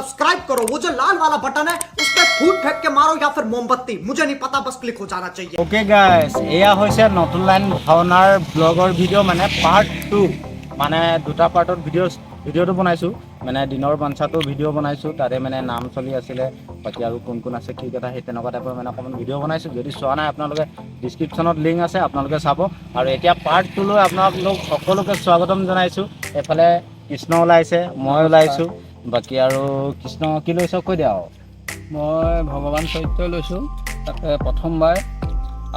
Subscribe करो, वो जो लाल वाला बटन है उस पर फूट फेंक के मारो या फिर मोमबत्ती, मुझे नहीं पता, बस क्लिक हो जाना चाहिए। ओके गाइस, এয়া হৈছে নতুন লাইন ভাওনাৰ ব্লগৰ ভিডিঅ' মানে পাৰ্ট 2 মানে দুটা পাৰ্টত ভিডিঅ'টো বনাইছোঁ মানে দিনৰ পঞ্চায়তৰ ভিডিঅ' বনাইছোঁ তাৰে মানে নাম চলি আছিলে বাকী আৰু কোন কোন আছে কি কথা সেই তেনেকুৱা টাইপৰ মানে অকণমান ভিডিঅ' বনাইছোঁ যদি চোৱা নাই আপোনালোকে ডিছক্ৰিপশ্যনত লিংক আছে আপোনালোকে চাব আৰু এতিয়া পাৰ্ট 2 লৈ আপোনালোক সকলোকে স্বাগতম জনাইছোঁ এফালে কৃষ্ণ ওলাইছে মই ওলাইছোঁ বাকী আৰু কৃষ্ণ কি লৈছ কৈ দিয়া আৰু মই ভগৱান চৰিত্ৰ লৈছোঁ তাতে প্ৰথমবাৰ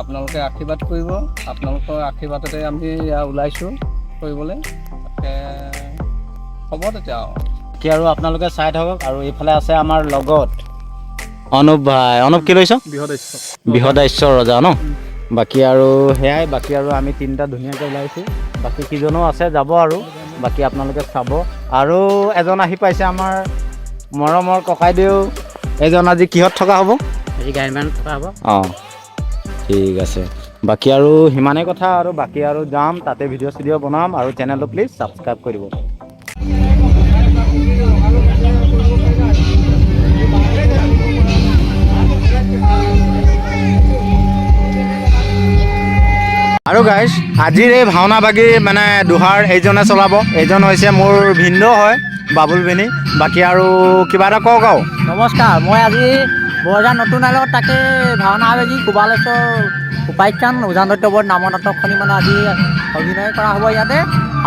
আপোনালোকে আশীৰ্বাদ কৰিব আপোনালোকৰ আশীৰ্বাদতে আমি ওলাইছোঁ কৰিবলৈ তাকে হ'ব তেতিয়া কি আৰু আপোনালোকে চাই থাকক আৰু এইফালে আছে আমাৰ লগত অনুপ ভাই অনুপ কি লৈছ বৃহদাশ্য ৰজা ন বাকী আৰু সেয়াই বাকী আৰু আমি তিনিটা ধুনীয়াকৈ ওলাইছোঁ বাকী কিজনো আছে যাব আৰু বাকী আপোনালোকে চাব আৰু এজন আহি পাইছে আমাৰ মৰমৰ ককাইদেউ এজন আজি কিহত থকা হ'ব আজি গাড়ীমান থকা হ'ব অঁ ঠিক আছে বাকী আৰু সিমানেই কথা আৰু বাকী আৰু যাম তাতে ভিডিঅ' চিডিঅ' বনাম আৰু চেনেলটো প্লিজ ছাবস্ক্ৰাইব কৰিব আৰু গাইজ আজিৰ এই ভাওনা বাগী মানে দুহাৰ এইজনে চলাব এইজন হৈছে মোৰ ভিনদেউ হয় বাবুল বেনী বাকী আৰু কিবা এটা কওক আৰু নমস্কাৰ মই আজি বৰজাৰ নতুন আলত তাকে ভাওনা বেজী কোবালেশ্বৰ উপাখ্যান উজান দত্তবৰ নামৰ নাটকখনি মানে আজি অভিনয় কৰা হ'ব ইয়াতে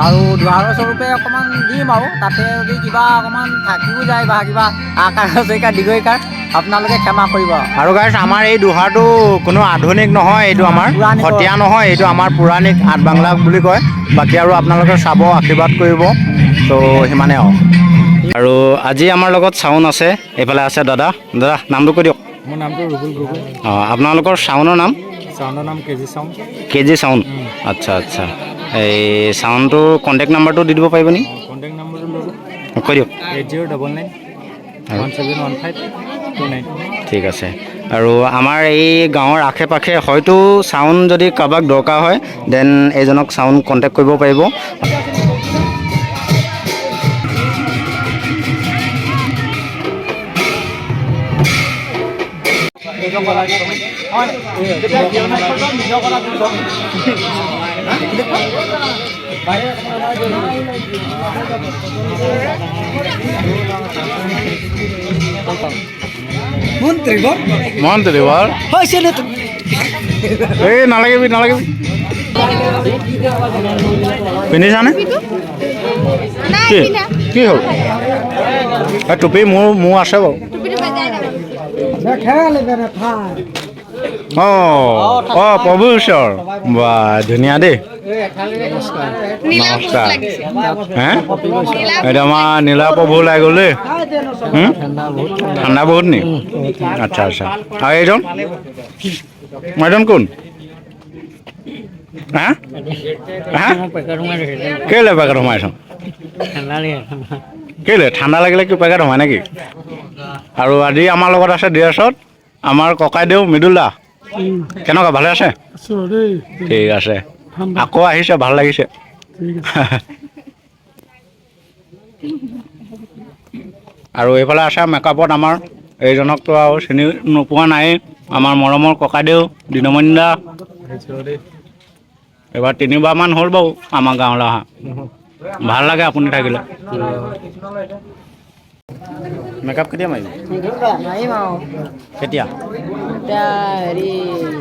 আৰু দুহাৰৰ স্বৰূপে অকণমান দিম আৰু তাতে যদি কিবা অকণমান থাকিও যায় বা কিবা আকাৰ চৈকাৰ দীঘৈকাৰ আপোনালোকে ক্ষমা কৰিব আৰু গাইজ আমাৰ এই দুহাৰটো কোনো আধুনিক নহয় এইটো আমাৰ সতীয়া নহয় এইটো আমাৰ পৌৰাণিক আঠ বাংলা বুলি কয় বাকী আৰু আপোনালোকে চাব আশীৰ্বাদ কৰিব ত' সিমানে আৰু আজি আমাৰ লগত চাউন আছে এইফালে আছে দাদা নামটো কৈ দিয়ক মোৰ নামটো ৰুবুল গগৈ অঁ আপোনালোকৰ চাউনৰ নাম কেজি চাউন আচ্ছা আচ্ছা এই চাউনটোৰ কণ্টেক্ট নাম্বাৰটো দি দিব পাৰিব নি কণ্টেক্ট নাম্বাৰটো ল'ব কৈ দিয়ক 80991729 ঠিক আছে আৰু আমাৰ এই গাঁৱৰ আশে পাশে হয়তো চাউন যদি কাৰোবাক দৰকাৰ হয় দেন এইজনক চাউন কণ্টেক্ট কৰিব পাৰিব মন্ত্ৰী বৰ এই নালাগিবি পিন্ধিছানে কি হ'ল টুপি মোৰ আছে বাৰু অঁ প্ৰভু ঈশ্বৰ বা ধুনীয়া দেই নমস্কাৰ হে এইটো আমাৰ নীলা প্ৰভু ওলাই গ'ল দেই ঠাণ্ডা বহুত নি আচ্ছা আচ্ছা আৰু এইজন কোন হা কেলে পেকেট সোমাইছ কেলে ঠাণ্ডা লাগিলে কি পেকেট সোমাই নেকি আৰু আজি আমাৰ লগত আছে ড্ৰেছত আমাৰ ককাইদেউ মৃদুল দা কেনেকুৱা ভালে আছে ঠিক আছে আকৌ আহিছে ভাল লাগিছে আৰু এইফালে আছে মেকআপত আমাৰ এইজনকতো আৰু চিনি নোপোৱা নাই আমাৰ মৰমৰ ককাইদেউ দিনমণি দা এইবাৰ 3বাৰমান হ'ল বাৰু আমাৰ গাঁৱলৈ অহা ভাল লাগে আপুনি থাকিলে মেকআপ কেতিয়া মাৰিব মাৰিম আৰু কেতিয়া এতিয়া হেৰি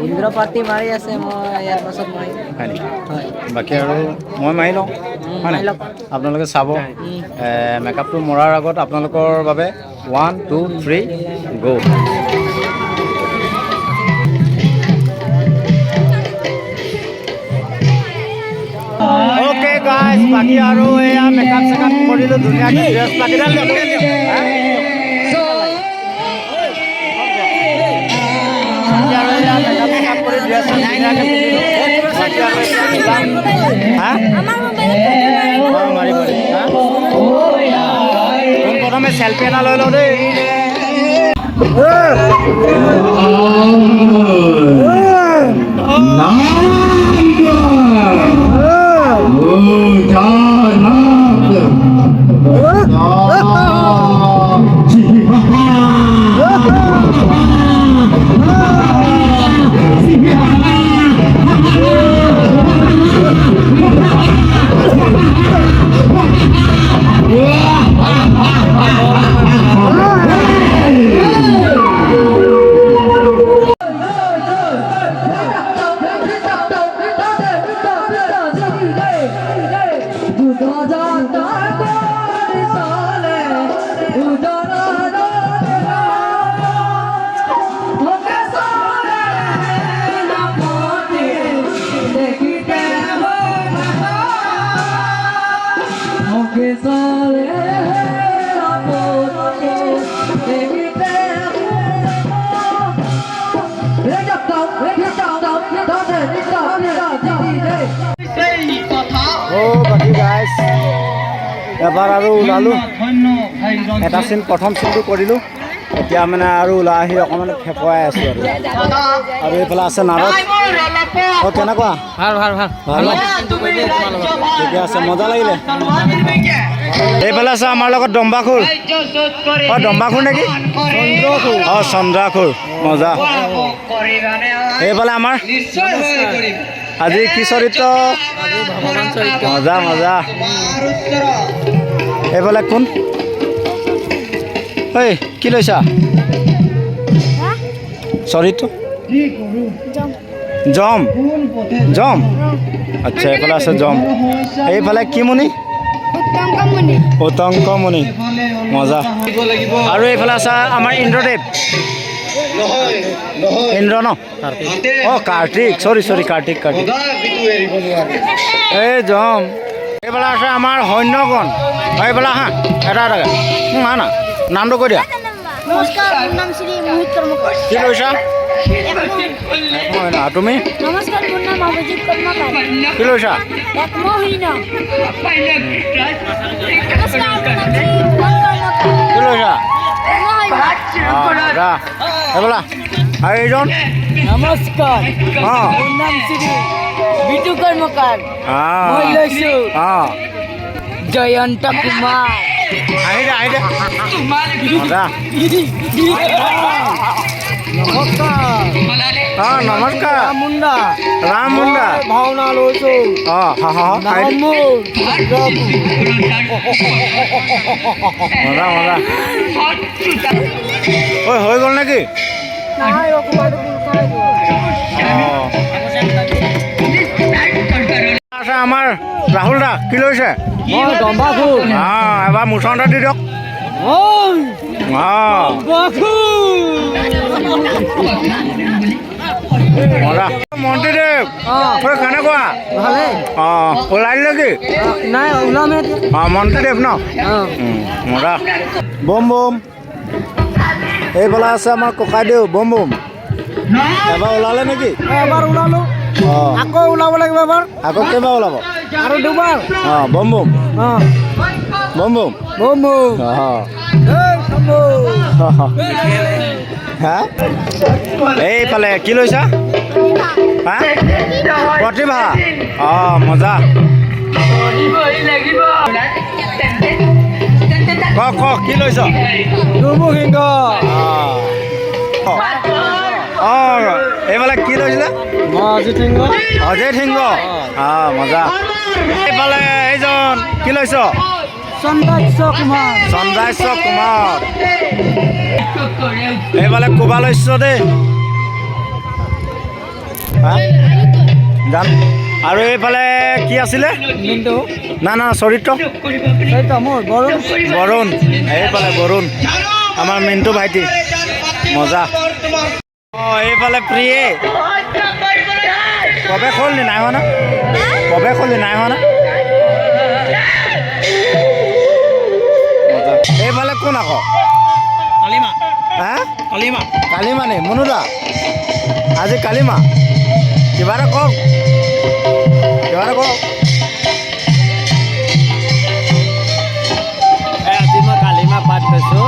ইন্দ্ৰপাতি মাৰি আছে মই ইয়াৰ পাছত মাৰিম হয় নেকি বাকী আৰু মই মাৰি লওঁ হয় নাই আপোনালোকে চাব মেকআপটো মৰাৰ আগত আপোনালোকৰ বাবে 1 2 3 গো ओके गाइस बाकी আৰু এয়া মেকআপ চেকআপ কৰিলো ধুনীয়াকৈ ড্ৰেছ পাতিডাল প্ৰথমে চেল্ফি এটা লৈ লওঁ দেই Oh, বাকী গাইজ এবাৰ আৰু ওলালোঁ এটা চিন প্ৰথম চিনটো কৰিলোঁ এতিয়া মানে আৰু ওলাই আহি অকণমান খেপুৱাই আছোঁ আৰু এইফালে আছে নাৰদ অঁ কেনেকুৱা ভাল ভাল ভাল ভাল ঠিকে আছে মজা লাগিলে এইফালে আছে আমাৰ লগত দম্বাখুৰ অঁ দম্বাখুৰ নেকি অঁ চন্দ্ৰাখুৰ মজা এইফালে আমাৰ আজি কি চৰিত্ৰ মজা মজা এইফালে কোন ঐ কি লৈছা চৰিত্ৰ জম জম আচ্ছা এইফালে আছে জম এইফালে কি মুনি উত্তংকমণি মজা আৰু এইফালে আছে আমাৰ ইন্দ্ৰদেৱ ইন্দ্ৰ ন অঁ কাৰ্তিক চৰি কাৰ্তিক এই জম এইফালে আছে আমাৰ সৈন্যগণ এইফালে আহা এটা হা না নামটো কৈ দিয়া নমস্কাৰ মোৰ নাম শ্ৰী মোহিত কৰ্মকাৰ কি লৈছা তুমি নমস্কাৰ মোৰ নাম অভিজিত কৰ্মকাৰ কি লৈছা একমহীন নমস্কাৰ মোৰ নাম শ্ৰী ভুৱন কৰ্মকাৰ কি লৈছা এইফালে আৰু এইজন নমস্কাৰ অঁ মোৰ নাম শ্ৰী বিটু কৰ্মকাৰ মই লৈছোঁ অঁ জয়ন্ত কুমাৰ আহি দে মজা অঁ নমস্কাৰ মুণ্ডা ৰাম মুণ্ডা ভাওনা লৈছোঁ অঁ মজা মজা ঐ হৈ গ'ল নেকি আছে আমাৰ ৰাহুল দা কি লৈছে মই দম্বাখুৰ অঁ এবাৰ মোচন এটা দি দিয়ক অঁ মজা মন্ত্ৰীদেৱ ঐ কেনেকুৱা ভালেই অঁ ওলাইল নেকি নাই ওলাম অঁ মন্ত্ৰীদেৱ ন মজা বম বম এইফালে আছে আমাৰ ককাইদেউ বম বম এবাৰ ওলালে নেকি এবাৰ ওলালোঁ অঁ আকৌ ওলাব লাগিব এবাৰ আকৌ কেইবাৰ ওলাব আৰু দুবাৰ অঁ বম বম অঁ বম বম বম বম অঁ হা এইফালে কি লৈছা হা প্ৰতিভা অঁ মজা ক কি লৈছ দুৰ্মুসিংহ অঁ এইফালে কি লৈছিলে মই অজিত সিংহ অজয় সিংহ অঁ মজা এইফালে এইজন কি লৈছ চন্দ্ৰাক্ষ কুমাৰ চন্দ্ৰাক্ষ কুমাৰ এইফালে কোবা লৈছ দেই জান আৰু এইফালে কি আছিলে মিণ্টু না চৰিত্ৰ সেইটো মোৰ বৰুণ বৰুণ এইফালে বৰুণ আমাৰ মিণ্টু ভাইটি মজা অঁ এইফালে প্ৰিয়ে প্ৰৱেশ হ'ল নি নাই হোৱা না প্ৰৱেশ হ'ল নি নাই হোৱা না মজা এইফালে কোন আকৌ কালিমা হা কালিমা কালিমা নি মুনুদা আজি কালিমা কিবা এটা কওক আজি মই কালিমা পাঠ লৈছোঁ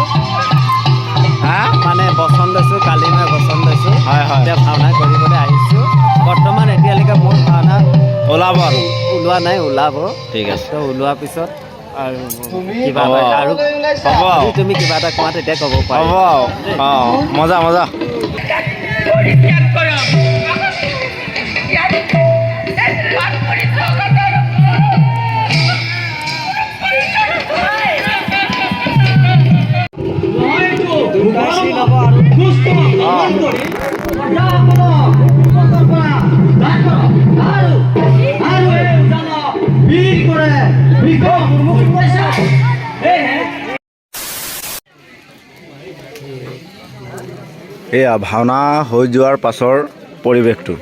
হা মানে বচন লৈছোঁ কালিমা বচন লৈছোঁ হয় এতিয়া ভাওনা কৰিবলৈ আহিছোঁ বৰ্তমান এতিয়ালৈকে মোৰ ভাওনা ওলাব আৰু ওলোৱা নাই ওলাব ঠিক আছে তো ওলোৱাৰ পিছত আৰু কিবা হ'ব এটা আৰু হ'ব যদি তুমি কিবা এটা কোৱা তেতিয়া ক'ব হ'ব পাৰিম অঁ মজা এয়া ভাওনা হৈ যোৱাৰ পাছৰ পৰিৱেশটো